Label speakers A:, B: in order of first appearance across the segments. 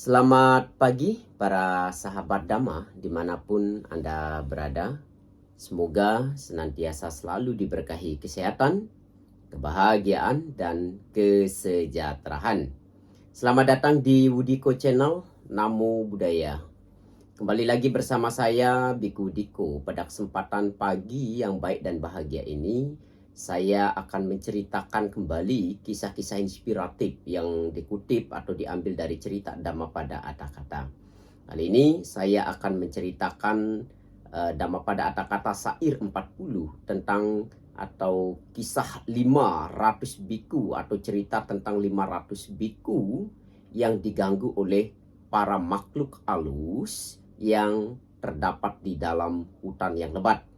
A: Selamat pagi para sahabat Dhamma dimanapun Anda berada. Semoga senantiasa selalu diberkahi kesehatan, kebahagiaan, dan kesejahteraan. Selamat datang di Wudiko Channel Namo Buddhaya. Kembali lagi bersama saya Biku Diko. Pada kesempatan pagi yang baik dan bahagia ini, saya akan menceritakan kembali kisah-kisah inspiratif yang dikutip atau diambil dari cerita Dhammapada Atthakatha. Kali ini saya akan menceritakan Dhammapada Atthakatha Sair 40 tentang atau kisah 500 biku atau cerita tentang 500 biku yang diganggu oleh para makhluk halus yang terdapat di dalam hutan yang lebat.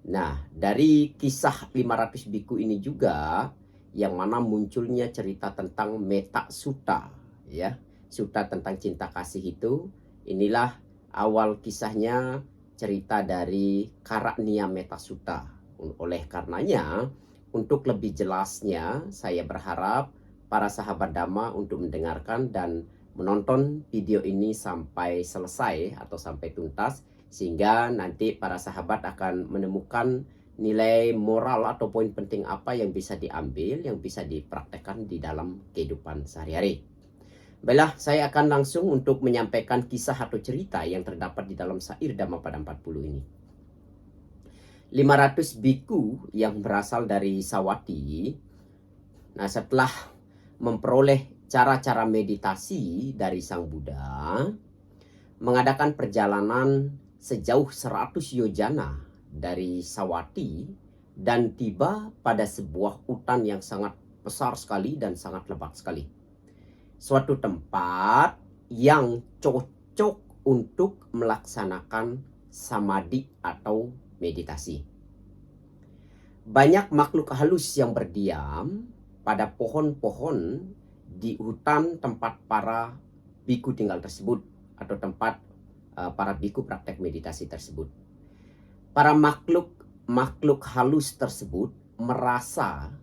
A: Nah, dari kisah 500 biku ini juga yang mana munculnya cerita tentang Metta Sutta, ya. Sutta tentang cinta kasih itu, inilah awal kisahnya cerita dari Karakniya Metta Sutta. Oleh karenanya, untuk lebih jelasnya saya berharap para sahabat Dhamma untuk mendengarkan dan menonton video ini sampai selesai atau sampai tuntas, sehingga nanti para sahabat akan menemukan nilai moral atau poin penting apa yang bisa diambil, yang bisa dipraktekkan di dalam kehidupan sehari-hari. Baiklah, saya akan langsung untuk menyampaikan kisah atau cerita yang terdapat di dalam Sair Dhammapada 40 ini. 500 biku yang berasal dari Sawati. Nah, setelah memperoleh cara-cara meditasi dari Sang Buddha, mengadakan perjalanan sejauh 100 yojana dari Sawati dan tiba pada sebuah hutan yang sangat besar sekali dan sangat lebat sekali. Suatu tempat yang cocok untuk melaksanakan samadhi atau meditasi. Banyak makhluk halus yang berdiam pada pohon-pohon di hutan tempat para biku tinggal tersebut atau tempat para biku praktek meditasi tersebut. Para makhluk halus tersebut merasa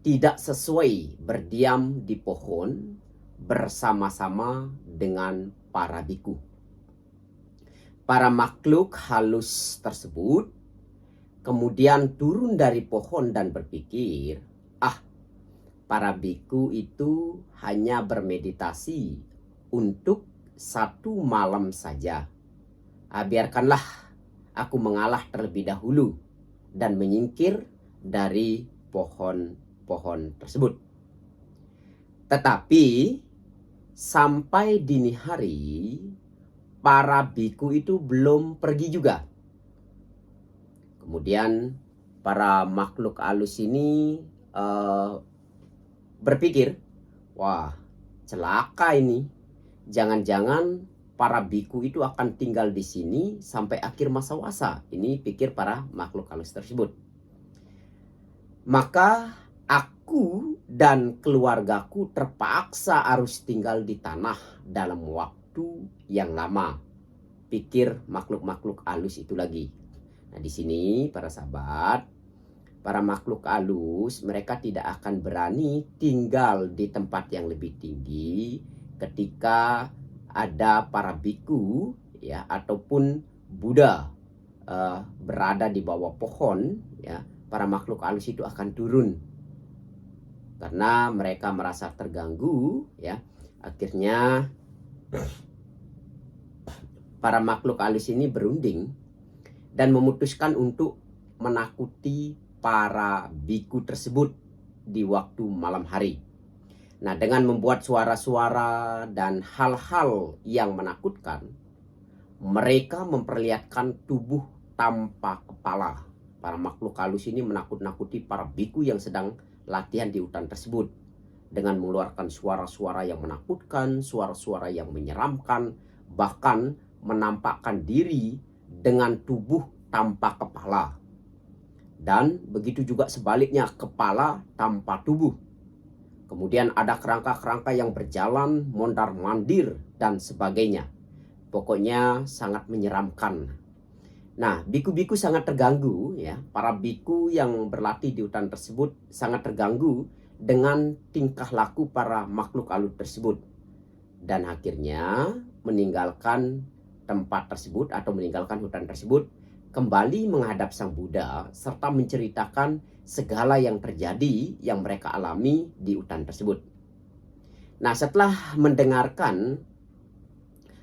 A: tidak sesuai berdiam di pohon bersama-sama dengan para biku. Para makhluk halus tersebut kemudian turun dari pohon dan berpikir, para biku itu hanya bermeditasi untuk satu malam saja. Biarkanlah aku mengalah terlebih dahulu dan menyingkir dari pohon-pohon tersebut. Tetapi sampai dini hari, para biku itu belum pergi juga. Kemudian para makhluk halus ini berpikir, wah, celaka ini. Jangan-jangan para biku itu akan tinggal di sini sampai akhir masa wasa. Ini pikir para makhluk halus tersebut. Maka aku dan keluargaku terpaksa harus tinggal di tanah dalam waktu yang lama, pikir makhluk-makhluk halus itu lagi. Nah, di sini para sahabat, para makhluk halus mereka tidak akan berani tinggal di tempat yang lebih tinggi ketika ada para biku, ya, ataupun Buddha berada di bawah pohon, ya. Para makhluk halus itu akan turun karena mereka merasa terganggu, ya. Akhirnya para makhluk halus ini berunding dan memutuskan untuk menakuti para biku tersebut di waktu malam hari. Nah, dengan membuat suara-suara dan hal-hal yang menakutkan, mereka memperlihatkan tubuh tanpa kepala. Para makhluk halus ini menakut-nakuti para biku yang sedang latihan di hutan tersebut dengan mengeluarkan suara-suara yang menakutkan, suara-suara yang menyeramkan, bahkan menampakkan diri dengan tubuh tanpa kepala. Dan begitu juga sebaliknya, kepala tanpa tubuh. Kemudian ada kerangka-kerangka yang berjalan mondar-mandir dan sebagainya. Pokoknya sangat menyeramkan. Nah, biku-biku sangat terganggu, ya. Para biku yang berlatih di hutan tersebut sangat terganggu dengan tingkah laku para makhluk halus tersebut. dan akhirnya meninggalkan tempat tersebut atau meninggalkan hutan tersebut, kembali menghadap Sang Buddha serta menceritakan segala yang terjadi yang mereka alami di hutan tersebut. Nah, setelah mendengarkan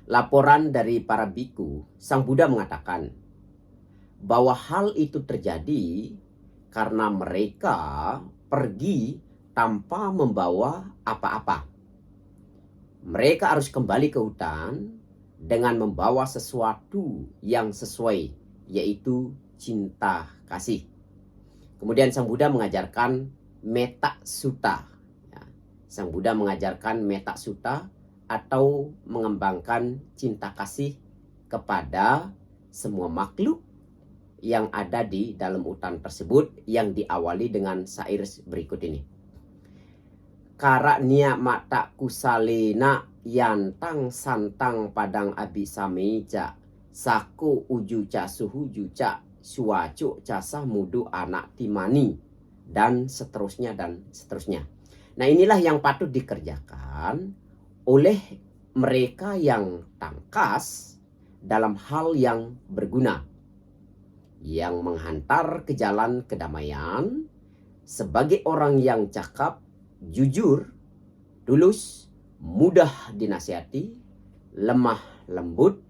A: laporan dari para biku, Sang Buddha mengatakan bahwa hal itu terjadi karena mereka pergi tanpa membawa apa-apa. Mereka harus kembali ke hutan dengan membawa sesuatu yang sesuai, yaitu cinta kasih. Kemudian Sang Buddha mengajarkan Metta Sutta. Sang Buddha mengajarkan Metta Sutta atau mengembangkan cinta kasih kepada semua makhluk yang ada di dalam hutan tersebut, yang diawali dengan syair berikut ini. Karania mata kusalena yantang santang padang abisameja saku ujuca suhujuca suacu casah mudu anak timani, dan seterusnya dan seterusnya. Nah, inilah yang patut dikerjakan oleh mereka yang tangkas dalam hal yang berguna, yang menghantar ke jalan kedamaian sebagai orang yang cakap, jujur, tulus, mudah dinasihati, lemah lembut,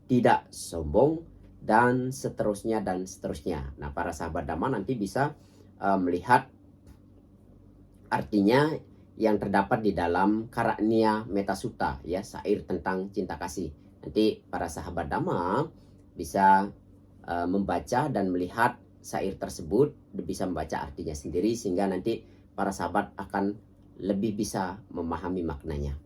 A: tidak sombong, dan seterusnya dan seterusnya. Nah, para sahabat Dhamma nanti bisa melihat artinya yang terdapat di dalam Karania Metta Sutta, ya, syair tentang cinta kasih. Nanti para sahabat Dhamma bisa membaca dan melihat syair tersebut, bisa membaca artinya sendiri, sehingga nanti para sahabat akan lebih bisa memahami maknanya.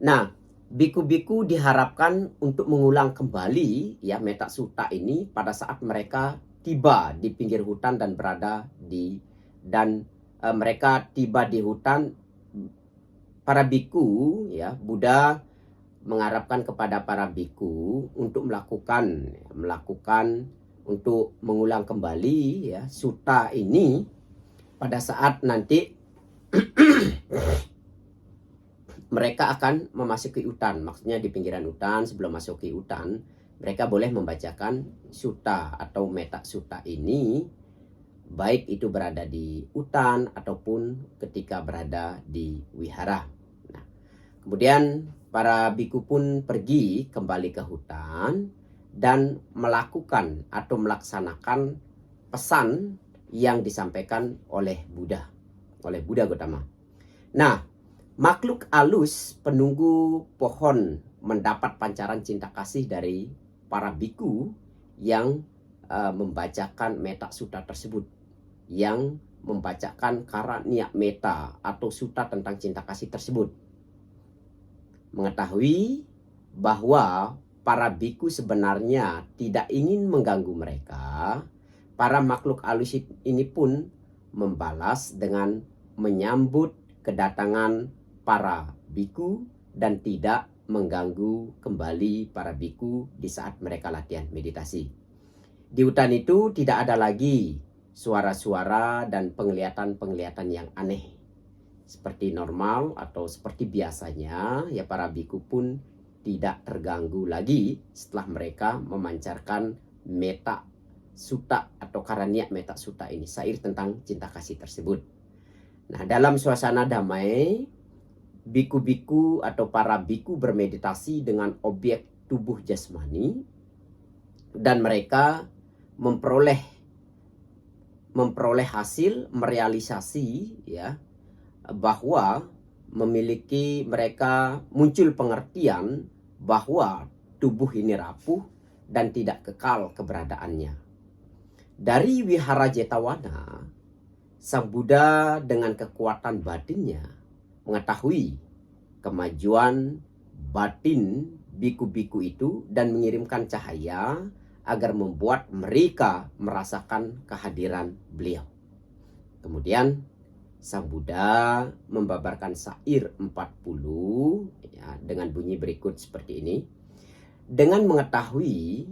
A: Nah, biku-biku diharapkan untuk mengulang kembali, ya, Metta Sutta ini pada saat mereka tiba di pinggir hutan dan berada di mereka tiba di hutan. Para biku, ya, Buddha mengharapkan kepada para biku untuk melakukan untuk mengulang kembali, ya, sutta ini pada saat nanti mereka akan memasuki hutan. Maksudnya di pinggiran hutan, sebelum masuk ke hutan, mereka boleh membacakan sutta atau Metta Sutta ini, baik itu berada di hutan ataupun ketika berada di wihara. Nah, kemudian para biku pun pergi kembali ke hutan dan melakukan atau melaksanakan pesan yang disampaikan oleh Buddha Gautama. Nah, makhluk halus penunggu pohon mendapat pancaran cinta kasih dari para biku yang membacakan Metta Sutta tersebut, yang membacakan Karania Metta atau sutta tentang cinta kasih tersebut. Mengetahui bahwa para biku sebenarnya tidak ingin mengganggu mereka, para makhluk halus ini pun membalas dengan menyambut kedatangan para biku dan tidak mengganggu kembali para biku di saat mereka latihan meditasi. Di hutan itu tidak ada lagi suara-suara dan penglihatan-penglihatan yang aneh. Seperti normal atau seperti biasanya, ya, para biku pun tidak terganggu lagi setelah mereka memancarkan Metta Sutta atau Karania Metta Sutta ini, syair tentang cinta kasih tersebut. Nah, dalam suasana damai, biku-biku atau para biku bermeditasi dengan objek tubuh jasmani, dan mereka memperoleh hasil merealisasi, ya, bahwa mereka muncul pengertian bahwa tubuh ini rapuh dan tidak kekal keberadaannya. Dari wihara Jetavana, Sang Buddha dengan kekuatan batinnya mengetahui kemajuan batin biku-biku itu dan mengirimkan cahaya agar membuat mereka merasakan kehadiran beliau. Kemudian Sang Buddha membabarkan syair 40, ya, dengan bunyi berikut seperti ini. Dengan mengetahui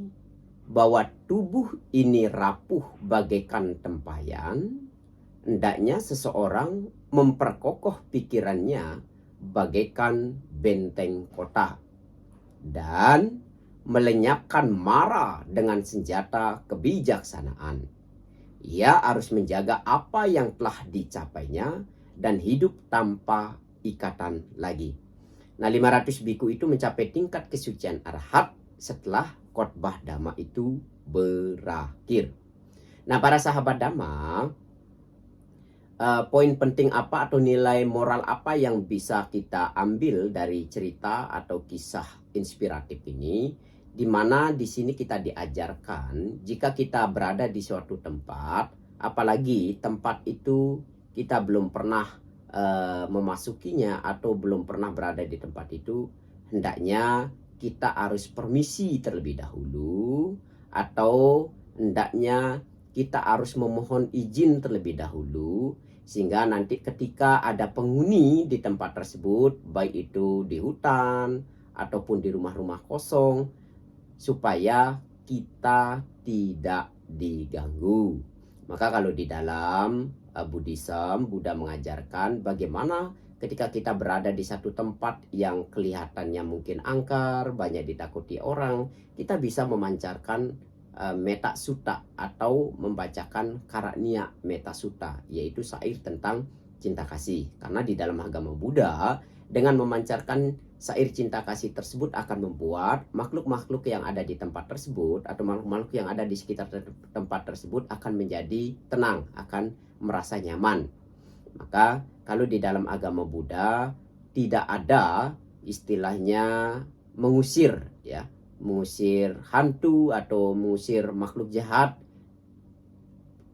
A: bahwa tubuh ini rapuh bagaikan tempayan, hendaknya seseorang memperkokoh pikirannya bagaikan benteng kota dan melenyapkan mara dengan senjata kebijaksanaan. Ia harus menjaga apa yang telah dicapainya dan hidup tanpa ikatan lagi. Nah, 500 biku itu mencapai tingkat kesucian arhat setelah khotbah Dhamma itu berakhir. Nah, para sahabat Dhamma, poin penting apa atau nilai moral apa yang bisa kita ambil dari cerita atau kisah inspiratif ini, di mana di sini kita diajarkan jika kita berada di suatu tempat, apalagi tempat itu kita belum pernah memasukinya atau belum pernah berada di tempat itu, hendaknya kita harus permisi terlebih dahulu, atau hendaknya kita harus memohon izin terlebih dahulu, sehingga nanti ketika ada penghuni di tempat tersebut, baik itu di hutan ataupun di rumah-rumah kosong, supaya kita tidak diganggu. Maka kalau di dalam Buddhism, Buddha mengajarkan bagaimana ketika kita berada di satu tempat yang kelihatannya mungkin angker, banyak ditakuti orang, kita bisa memancarkan Metta Sutta atau membacakan Karania Metta Sutta, yaitu syair tentang cinta kasih. Karena di dalam agama Buddha, dengan memancarkan syair cinta kasih tersebut akan membuat makhluk-makhluk yang ada di tempat tersebut atau makhluk-makhluk yang ada di sekitar tempat tersebut akan menjadi tenang, akan merasa nyaman. Maka kalau di dalam agama Buddha tidak ada istilahnya mengusir, ya, mengusir hantu atau mengusir makhluk jahat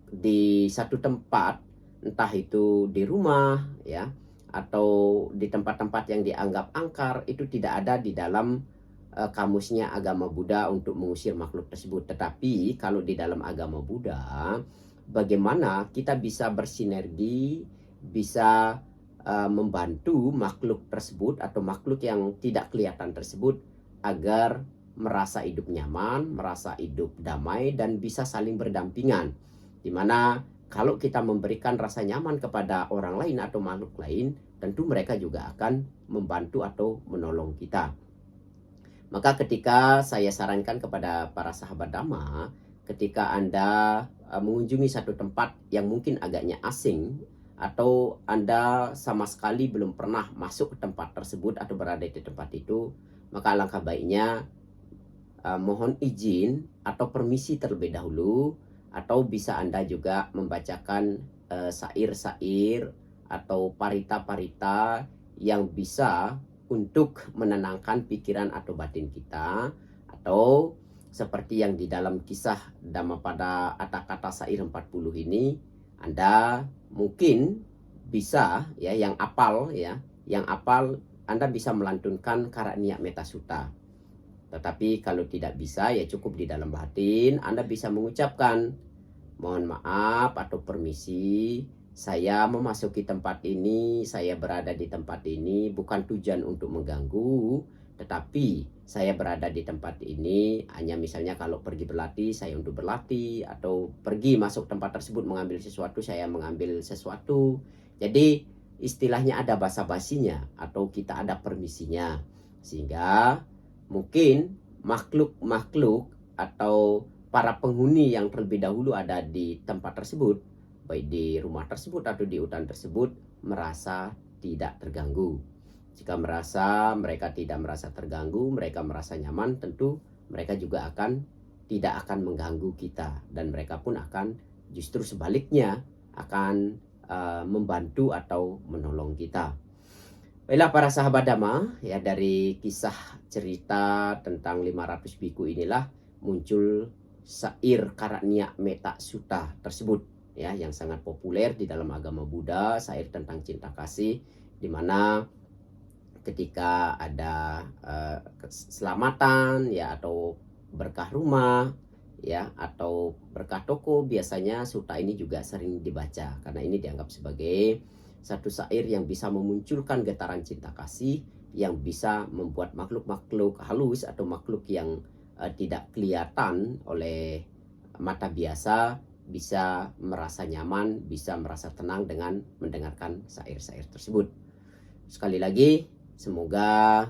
A: di satu tempat, entah itu di rumah, ya, atau di tempat-tempat yang dianggap angker. Itu tidak ada di dalam kamusnya agama Buddha untuk mengusir makhluk tersebut. Tetapi kalau di dalam agama Buddha, bagaimana kita bisa bersinergi, bisa membantu makhluk tersebut atau makhluk yang tidak kelihatan tersebut agar merasa hidup nyaman, merasa hidup damai, dan bisa saling berdampingan. Dimana kalau kita memberikan rasa nyaman kepada orang lain atau makhluk lain, tentu mereka juga akan membantu atau menolong kita. Maka ketika saya sarankan kepada para sahabat Dhamma, ketika Anda mengunjungi satu tempat yang mungkin agaknya asing, atau Anda sama sekali belum pernah masuk ke tempat tersebut atau berada di tempat itu, maka alangkah baiknya mohon izin atau permisi terlebih dahulu, atau bisa Anda juga membacakan syair-syair atau parita-parita yang bisa untuk menenangkan pikiran atau batin kita, atau seperti yang di dalam kisah Dhammapada Atthakatha syair 40 ini, Anda mungkin bisa, ya, yang apal Anda bisa melantunkan Karania Metta Sutta. Tetapi kalau tidak bisa, ya cukup di dalam batin Anda bisa mengucapkan, mohon maaf atau permisi, saya memasuki tempat ini, saya berada di tempat ini bukan tujuan untuk mengganggu, tetapi saya berada di tempat ini hanya misalnya kalau pergi berlatih, saya untuk berlatih, atau pergi masuk tempat tersebut mengambil sesuatu, saya mengambil sesuatu. Jadi istilahnya ada basa-basinya atau kita ada permisinya, sehingga mungkin makhluk-makhluk atau para penghuni yang terlebih dahulu ada di tempat tersebut, baik di rumah tersebut atau di hutan tersebut, merasa tidak terganggu. Jika mereka tidak merasa terganggu, mereka merasa nyaman, tentu mereka juga tidak akan mengganggu kita, dan mereka pun akan justru sebaliknya akan membantu atau menolong kita. Baiklah para sahabat Dhamma, ya, dari kisah cerita tentang 500 biku inilah muncul syair Karania Metta Sutta tersebut, ya, yang sangat populer di dalam agama Buddha, syair tentang cinta kasih, di mana ketika ada keselamatan, ya, atau berkah rumah, ya, atau berkah toko, biasanya sutta ini juga sering dibaca karena ini dianggap sebagai satu syair yang bisa memunculkan getaran cinta kasih, yang bisa membuat makhluk-makhluk halus atau makhluk yang tidak kelihatan oleh mata biasa bisa merasa nyaman, bisa merasa tenang dengan mendengarkan syair-syair tersebut. sekali lagi, semoga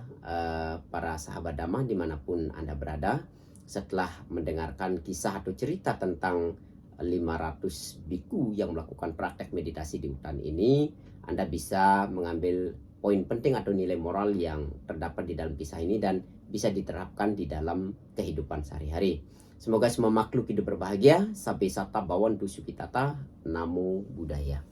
A: para sahabat Dhamma dimanapun Anda berada, setelah mendengarkan kisah atau cerita tentang 500 biku yang melakukan praktek meditasi di hutan ini, Anda bisa mengambil poin penting atau nilai moral yang terdapat di dalam kisah ini dan bisa diterapkan di dalam kehidupan sehari-hari. Semoga semua makhluk hidup berbahagia. Sabbe Satta Bhavantu Sukhitata. Namo Buddhaya.